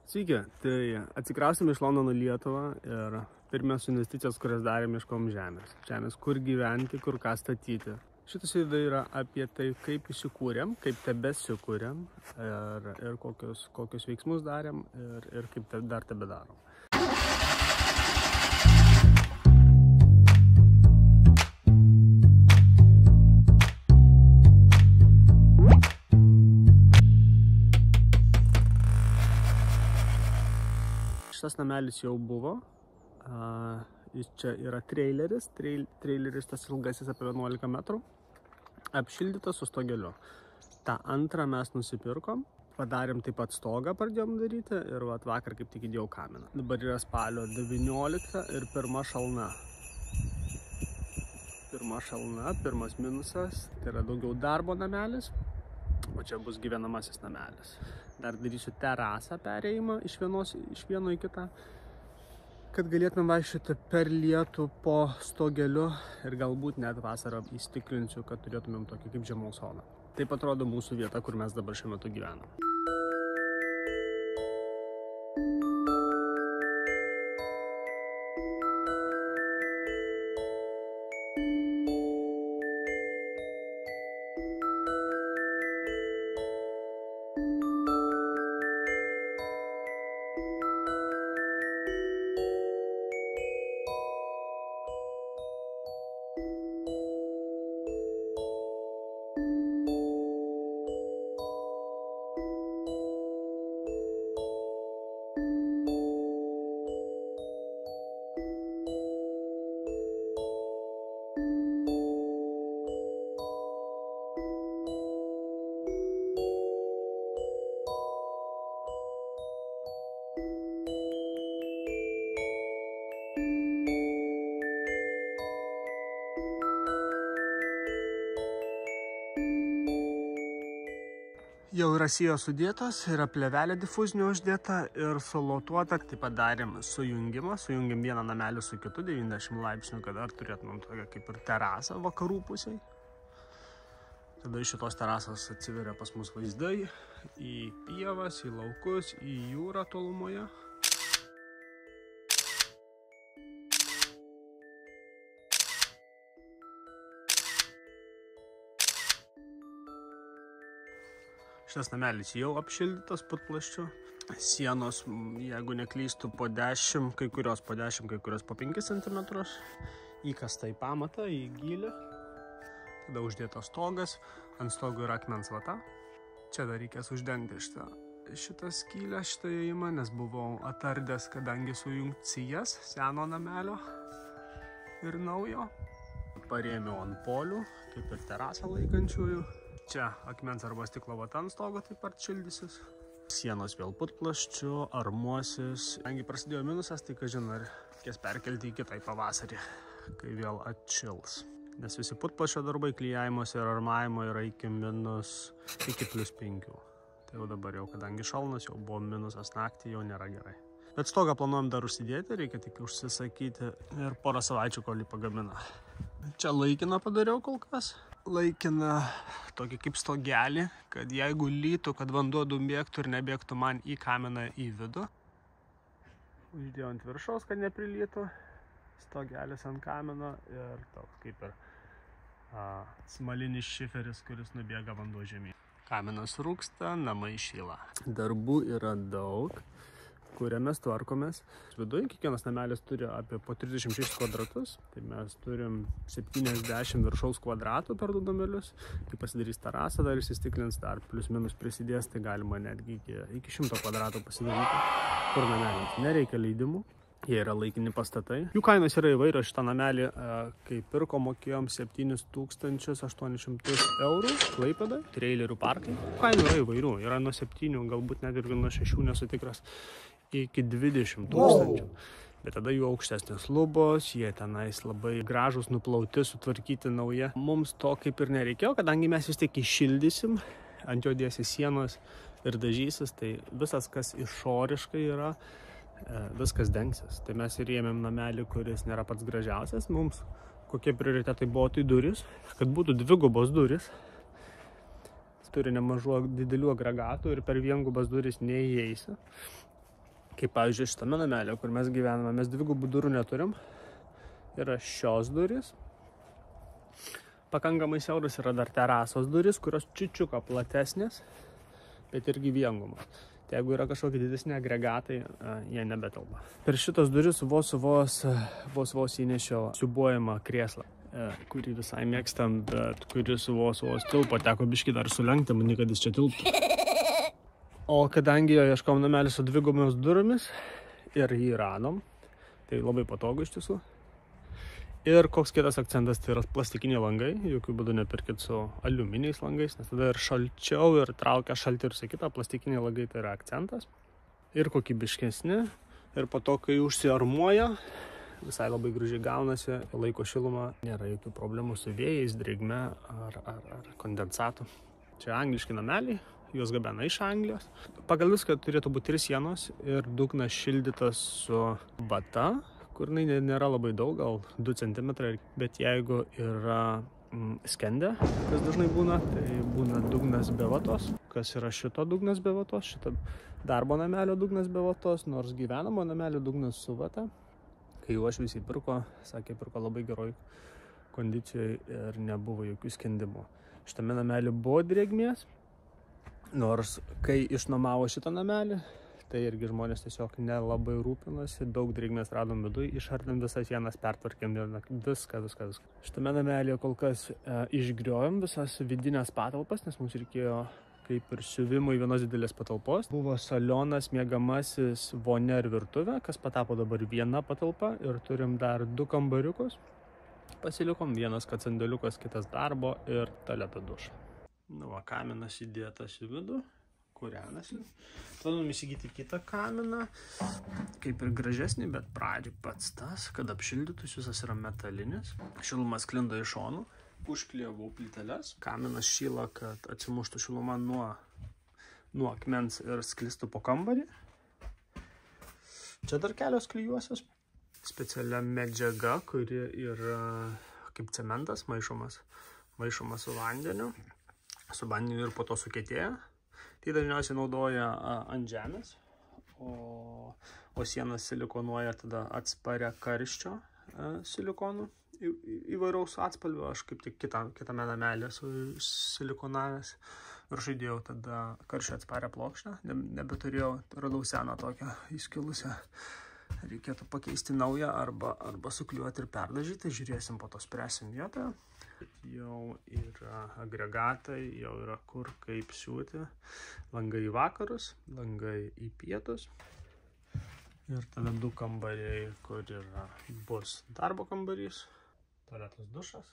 Sveiki, tai atsikraustėme iš Londono Lietuvą ir pirmios investicijos, kurias darėme, ieškom žemės. Žemės, kur gyventi, kur ką statyti. Šitas video yra apie tai, kaip įsikūrėm, kaip tebesikūrėm ir kokius veiksmus darėm ir kaip dar tebedarom. Šitas namelis jau buvo, jis čia yra traileris, tas ilgasis apie 11 metrų, apšildytas su stogeliu. Ta antrą mes nusipirkom, padarėm taip pat stogą, pradėjom daryti ir vakar kaip tik įdėjau kaminą. Dabar yra spalio 19 ir pirma šalna. Pirmas minusas, tai yra daugiau darbo namelis, o čia bus gyvenamasis namelis. Dar darysiu terasą perėjimą iš vieno į kitą, kad galėtume vaikščioti per lietų po stogeliu ir galbūt net vasarą įstikrinsiu, kad turėtumėm tokį kaip žiemos sodą. Taip atrodo mūsų vieta, kur mes dabar šiuo metu gyvenam. Jau yra sijos sudėtos, yra plėvelė difuzinė uždėta ir solotuota. Taip pat darėm sujungimą, sujungėm vieną namelį su kitu 90 laipsnių, kad dar turėtumėm tokią kaip ir terasą vakarų pusėj. Tada iš šitos terasos atsiveria pas mus vaizdai į pievas, į laukus, į jūrą tolumoje. Šitas namelis jau apšildytas putplasčiu. Sienos, jeigu neklystų, po 10, kai kurios po 10, kai kurios po 5 cm. Įkasta į pamatą, į gylį. Tada uždėtas stogas. Ant stogo yra akmens vata. Čia dar reikės uždengti šitą skylę, šitą įėjimą, nes buvau atardęs, kadangi sujungti sijas seno namelio ir naujo. Parėmiau ant polių, kaip ir terasą laikančiųjų. Čia akmens arba stiklo vata ant stogo taip pat šildysis. Sienos vėl putplasčiu, armuosis. Kadangi prasidėjo minusas, tai kažin ar reikės perkelti į kitą pavasarį, kai vėl atšils. Nes visi putplasčio darbai, klijavimos ir armavimo yra iki +5. Tai jau dabar jau, kadangi šalnas, jau buvo minusas naktį, jau nėra gerai. Bet stogą planuojam dar užsidėti, reikia tik užsisakyti ir porą savaičių, kol jį pagamina. Čia laikiną padariau kol kas. Laikiną tokį kaip stogelį, kad jeigu lytų, kad vanduo dumbėgtų ir nebėgtų man į kaminą į vidų. Uždėjau ant viršaus, kad neprilytų. Stogelis ant kamino ir toks kaip ir smalinis šiferis, kuris nubėga vanduo žemyn. Kaminas rūksta, namai šyla. Darbų yra daug, kurie mes tvarkomės. Viduje kiekvienas namelis turi apie po 36 kvadratus, tai mes turim 70 viršaus kvadratų per 2 namelius. Kai pasidarys terasą, dar įsistiklins, dar plius minus prisidės, tai galima netgi iki 100 kvadratų pasidaryti. Kur nameliams nereikia leidimų, jie yra laikini pastatai. Jų kainos yra įvairios, šitą namelį, kai pirko, mokėjom 7800 eurų Klaipėdai, trailerių parkai. Kainų yra įvairių, yra nuo 7, galbūt net ir nuo 6, nesu tikras, iki 20 000. Bet tada jų aukštesnės lubos, jie tenais labai gražus, nuplauti, sutvarkyti nauja. Mums to kaip ir nereikėjo, kadangi mes vis tiek iššildysim, ant jo dėsis sienos ir dažysis, tai visas, kas išoriškai yra, viskas dengsis. Tai mes ir ėmėm namelį, kuris nėra pats gražiausias. Mums kokie prioritetai buvo, tai duris, kad būtų dvigubos duris. Turi nemažų didelių agregatų ir per viengubas duris neįeisi. Kaip pavyzdžiui, šitame namelio, kur mes gyvename, mes dvigubų durų neturim. Yra šios durys. Pakankamai siauras yra dar terasos duris, kurios čiučiuką platesnės, bet irgi viengumos. Tai jeigu yra kažkokie didesni agregatai, jie nebetelpa. Per šitas duris vos įnešiau siūbuojamą krėslą, kurį visai mėgstam, bet kuris vos tilpo, teko biškį dar sulenkti, manį, kad jis čia tilptų. O kadangi jo ieškom namelį su dvigubomis duromis ir jį radom, tai labai patogu iš tiesų. Ir koks kitas akcentas, tai yra plastikiniai langai, jokių būdų nepirkit su aliuminiais langais, nes tada ir šalčiau, ir traukia šaltį ir su kita, plastikiniai langai tai yra akcentas. Ir kokybiškesni, ir po to, kai užsiarmuoja, visai labai gražiai gaunasi, laiko šilumą, nėra jokių problemų su vėjais, drėgme ar kondensatu. Čia angliški nameliai, juos gabena iš Anglijos. Pagal viską turėtų būti 3 sienos ir dugnas šildytas su vata, kur nėra labai daug, gal 2 cm, bet jeigu yra skendę, kas dažnai būna, tai būna dugnas be vatos. Kas yra šito dugnas be vatos? Šito darbo namelio dugnas be vatos, nors gyvenamo namelio dugnas su vata. Kai juos visi pirko, sakė, pirko labai geroj kondicijoje ir nebuvo jokių skendimų. Šitame namelį buvo drėgmės, nors kai išnuomavo šitą namelį, tai irgi žmonės tiesiog nelabai rūpinosi, daug drėgmės radom viduje, išardėm visas sienas, pertvarkėm viską. Šitame namelėje kol kas išgriovėm visas vidinės patalpas, nes mums reikėjo kaip ir siuvimui vienos didelės patalpos. Buvo salionas, miegamasis, vonia ir virtuvė, kas patapo dabar viena patalpa ir turim dar 2 kambariukus. Pasilikom, vienas kad sandėliukas, kitas darbo ir tualeto dušą. Nu va, kaminas įdėtas į vidų. Kūrenasi. Planuojam įsigyti kitą kaminą, kaip ir gražesnį, bet pradžiai pats tas, kad apšildytus, visas yra metalinis. Šilumas sklinda iš šonų, užklijavau plyteles. Kaminas šyla, kad atsimuštų šiluma nuo akmens ir sklistų po kambarį. Čia dar kelios klijuosios. Specialia medžiaga, kuri yra kaip cementas, maišomas su vandeniu. Su vandeniu ir po to sukietėja. Tai dažniausiai naudoja ant žemės, o sienas silikonuoja tada atsparia karščio silikonų įvairaus atspalvio. Aš kaip tik kitame namelį esu silikonavęs ir žaidėjau tada karščio atsparę plokštę. Nebeturėjau, radau seną tokią įskilusią. Reikėtų pakeisti naują arba suklijuoti ir perdažyti. Žiūrėsim, po to spręsim vietoje. Jau yra agregatai, jau yra kur kaip siūti. Langai į vakarus, langai į pietus. Ir tada 2 kambariai, kur bus darbo kambarys, tualetas dušas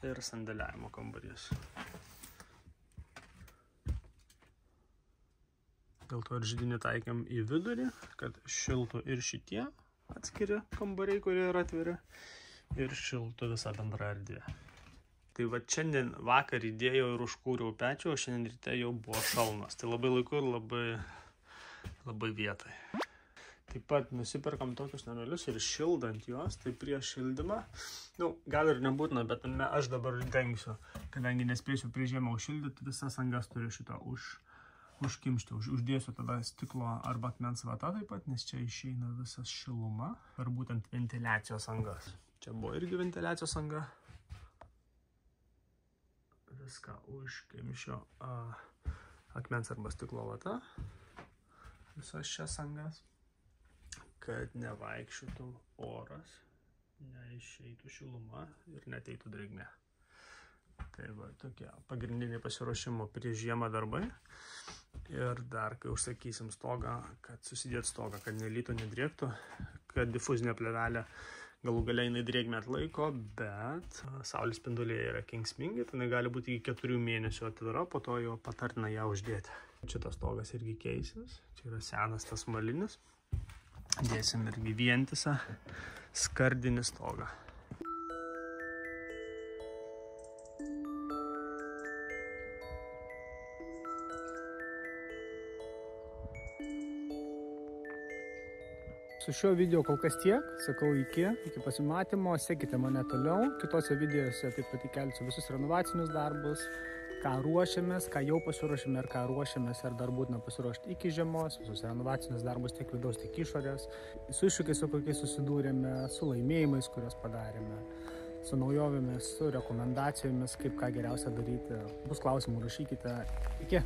ir sandėliavimo kambarys. Dėl to ir židinį taikėm į vidurį, kad šiltų ir šitie atskiri kambariai, kurie yra atviri, ir šiltų visą bendrą erdvę. Tai va šiandien vakar įdėjau ir užkūriau pečių, o šiandien ryte jau buvo šalnos. Tai labai laiku ir labai vietai. Taip pat nusipirkam tokius namelius ir šildant juos, tai prieš šildymą, gal ir nebūtina, bet aš dabar dengsiu, kadangi nespėsiu prie žiemą užšildyti, visas angas turiu šitą užkimšti, uždėsiu tada stiklo arba akmens vata taip pat, nes čia išeina visas šiluma per būtent ventiliacijos angas. Čia buvo irgi ventiliacijos anga. Viską užkimšio akmens arba stiklo vata, visas šias angas, kad nevaikščiotų oras, neišeitų šiluma ir neteitų drėgmė. Tai va, tokie pagrindiniai pasiruošimo prieš žiemą darbai. Ir dar, kai užsakysim stogą, kad susidėt stogą, kad nelytų, nedrėktų, kad difuzinė plėvelė galų gale jinai drėgmę atlaiko, bet saulės spinduliai yra kenksmingi, tai gali būti iki 4 mėnesių atvira, po to jau patartina ją uždėti. Šitas stogas irgi keisis, čia yra senas tas malinis. Dėsim irgi vientisą skardinį stogą. Su šiuo video kol kas tiek, sakau iki pasimatymo, sekite mane toliau, kitose videose taip pat įkelsiu visus renovacinius darbus, ką ruošiamės, ką jau pasiruošėme ir ką ruošiamės ir dar būtina pasiruošti iki žiemos, visus renovacinius darbus tiek vidaus, tiek išorės, su iššūkiais, su kokiais susidūrėme, su laimėjimais, kuriuos padarėme, su naujovėmis, su rekomendacijomis, kaip ką geriausia daryti. Bus klausimų, rašykite. Iki.